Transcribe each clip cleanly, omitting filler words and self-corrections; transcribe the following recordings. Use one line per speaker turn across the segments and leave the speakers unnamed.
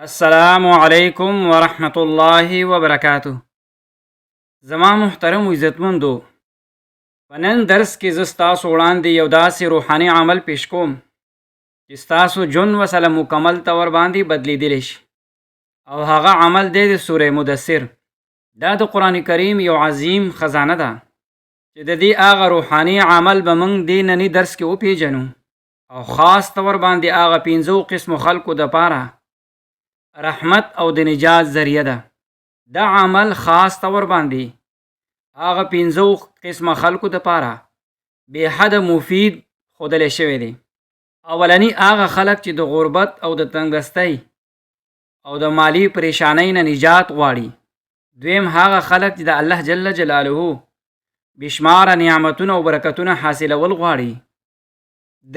السلام علیکم ورحمۃ اللہ وبرکاتہ. زما محترم و عزتمندو، په نن درس کې زه ستاسو وړاندې یو داسې روحاني عمل پیش کوم چې ستاسو ژوند وسله مکمل طور باندې بدلیدلی شي، او هغه عمل دی د سوره مدثر. دا د قرآن کریم یو عظیم خزانه ده چې د دې هغه روحاني عمل به موږ دې ننني درس کې وپیژنو، او خاص طور باندې هغه 5 قسمو خلکو دپاره رحمت او د نجات ذریعه ده. دا عمل خاص طور باندې هغه 5 قسمه خلکو دپاره بې حده مفید ښودلی شوی دی. اولني هغه خلک چې د غربت او د تنګدستۍ او د مالی پریشانۍ نه نجات غواړي. دویم هغه خلک چې د الله جل جلاله بشماره نعمتونه او برکتونه حاصلول غواړي.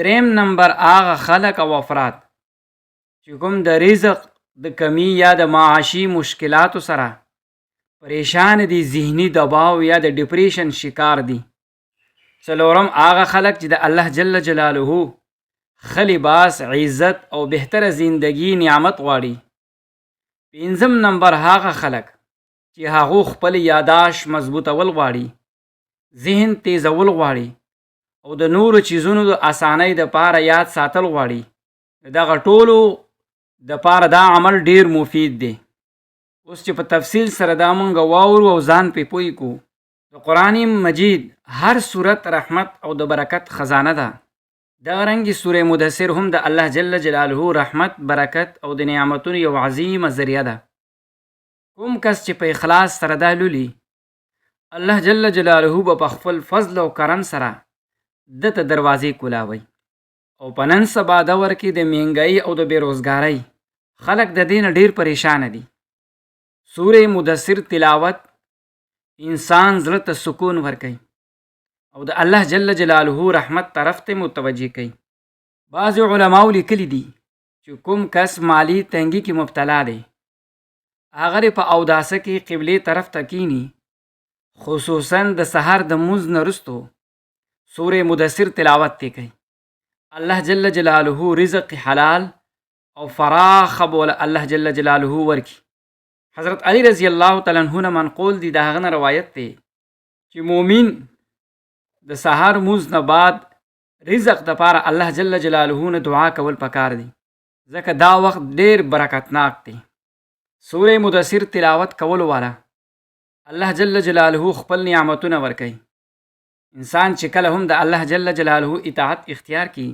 دریم نمبر هغه خلک او افراد چې کوم د رزق د کمی یا د معاشي مشکلاتو سره پریشان دي، ذهني دباو یا د ډپریشن شکار دي. څلورم هغه خلک چې د الله جل جلاله ښه لباس، عزت او بهتره زندگی نعمت غواړي. پنځم نمبر هغه خلک چې هغو خپل یاداشت مضبوطول غواړي، ذهن تیزول غواړي او د نورو چیزونو د اسانۍ دپاره یاد ساتل غواړي. دغه ټولو دپاره دا عمل ډیر مفید دی. اوس چې په تفصیل سره دا مونږ واورو او ځان پې پوه کړو، د قرآن مجید هر صورت رحمت او د برکت خزانه ده. دغه رنګې سوره مدثر هم د الله جل جلاله رحمت، برکت او د نعمتونو یو عظیمه ذریعه ده. کوم کس چې په اخلاص سره دا لولي، الله جل جلاله به په خپل فضل او کرم سره دته دروازې کولاوي. او په نن سبا دور کې د مهنګۍ او د بېروزګارۍ خلک د دې نه ډېر پریشانه دي. سوره مدثر تلاوت انسان زړه ته سکون ورکوي او د الله جل جلاله رحمت طرف ته متوجه کوي. بعضې علماو لیکلي دي چې کوم کس مالی تنګي کې مبتلا دی، هغه په اوداسه کې قبلې طرف ته کینی، خصوصا د سحر د مونځ نه وروستو سوره مدثر تلاوت تی کوي. الله جل جلاله رزق حلال او فراخ بول الله جل جلاله ورکی. حضرت علی رضی الله تعالی عنہ نه منقول دی، د هغه نه روایت دی چې مومن د سحر مونځ نه بعد رزق دپاره الله جل جلاله نه دعا کول پکار دی، ځکه دا وخت ډیر برکتناک دی. سوره مدثر تلاوت کول والا الله جل جلاله خپل نعمتونه ورکوي. انسان چې کله هم د الله جل جلاله اطاعت اختیار کی،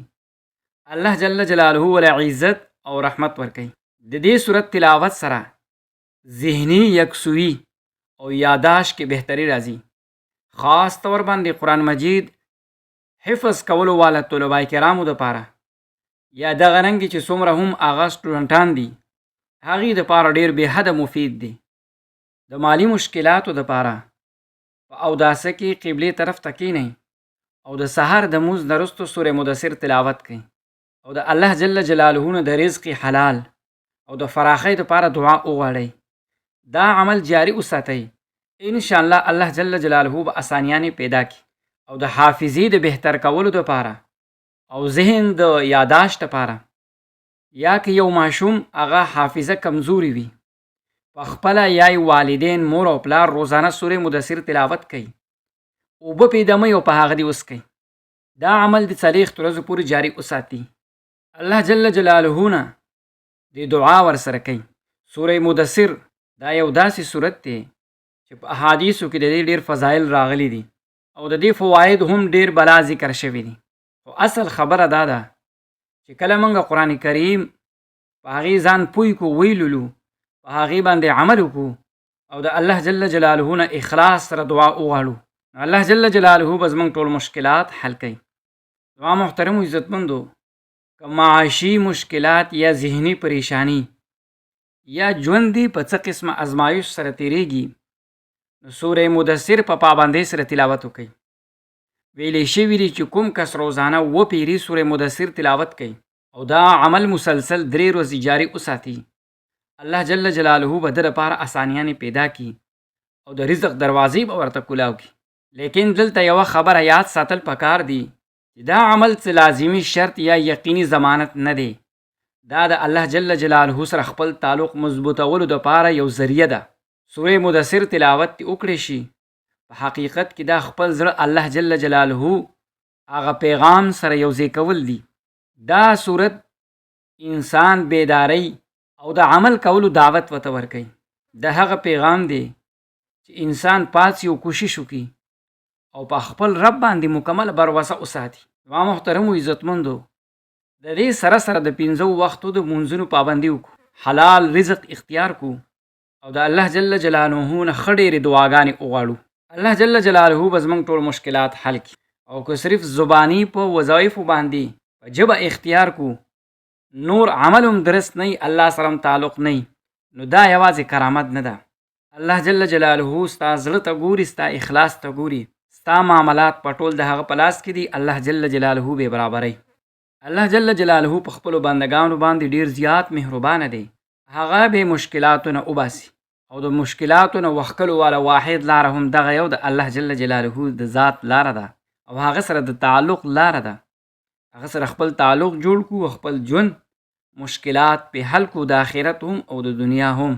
الله جل جلاله ولا عزت او رحمت ورکوي. د دې صورت تلاوت سره ذهنی یکسویی او یاداشت کې بهتری راځي. خاص طور باندې قرآن مجید حفظ کولو والا طلباء کرامو دپاره یا دغه رنګې چې څومره هم هغه سټوډنټان دي، هغې دپاره ډیر بې حده مفید دی. د مالی مشکلاتو دپاره په اوداسه کې قبلې طرف ته کینئ او د سحر د مونځ نه وروسته سوره مدثر تلاوت کړئ او د الله جل جلاله نه د رزق حلال او د فراخۍ دپاره دعا وغواړئ. دا عمل جاری وساتئ، انشاءالله الله جل جلاله به اسانیانې پیدا کړي. او د حافظې د بهتر کولو دپاره او ذهن د یاداشت دپاره، یا که یو ماشوم هغه حافظه کمزوري وي، په خپله یا والدین مور او پلار روزانه سوره مدثر تلاوت کوي، اوبه پیدمئ او په هغه دې وڅکئ. دا عمل د 40 ورځو پورې جاری وساتي. الله جل جلاله نه د دعا ورسره کوي. سوره مدثر دا یو داسې صورت دی چې په احادیثو کې د دې ډېر فضایل راغلي دي او د دې فواید هم ډېر بلا ذکر شوي دي. خو اصل خبره دا ده چې کله موږ قرآن کریم په هغې ځان پوی کو، ویلولو، په هغې باندې عمل وکړو او د الله جل جلاله نه اخلاص سره دعا وغواړو، الله جل جلاله به زموږ ټول مشکلات حل کوي. زما محترمو عزتمندو، که معاشي مشکلات یا ذهني پریشانی یا ژوند دې په څه قسمه ازمایش سره تیریږي، نو سوره مدثر په پابندۍ سره تلاوت وکړئ. ویلی شوي دي چې کوم کس روزانه 2 پیرې سوره مدثر تلاوت کوي او دا عمل مسلسل 3 ورځې جاری وساتي، الله جل جلاله به د لپاره اسانیانې پیدا کړي او د رزق دروازې به ورته کولاو کړي. لیکن دلته یوه خبره یاد ساتل پکار دی چې دا عمل څه لازمي شرط یا یقیني ضمانت نه دی. دا د الله جل جلاله سره خپل تعلق مضبوطولو دپاره یو ذریعه ده. سورې مدثر تلاوت دې وکړی شي، په حقیقت کې دا خپل زړه الله جل جلاله هغه پیغام سره یوځای کول دي. دا صورت انسان بیداری او د عمل کولو دعوت ورته ورکوي. د هغه پیغام دی چې انسان پاڅي او کوشش وکړي او په خپل رب باندې مکمل بروسه وساتي. زما محترمو عزتمندو، د دې سره سره د 5 وختو د مونځونو پابندي وکړو، حلال رزق اختیار کو او د الله جل جلاله نه ښه ډېرې دعاګانې وغواړو. الله جل جلاله به زموږ ټول مشکلات حل کړي. او که صرف زبانی په وظایفو باندې په ژبه اختیار کو، نور عمل هم درست نه، الله سره هم تعلق نه، نو دا یوازې کرامت نه ده. الله جل جلاله ستا زړه ته ګوري، ستا اخلاص ته ګوري، ستا معاملات په ټول د هغه په لاس کې دي. الله جل جلاله بې برابرۍ. الله جل جلاله په خپلو بندګانو باندې ډېر زیات مهربانه دی. هغه به مشکلاتو نه وباسي او د مشکلاتو نه وښکلو والا واحد لاره هم دغه یو د الله جل جلاله د ذات لاره ده او هغه سره د تعلق لاره ده. هغه سره خپل تعلق جوړ کو او خپل ژوند مشکلات په حل کو، د آخرت هم او د دنیا هم.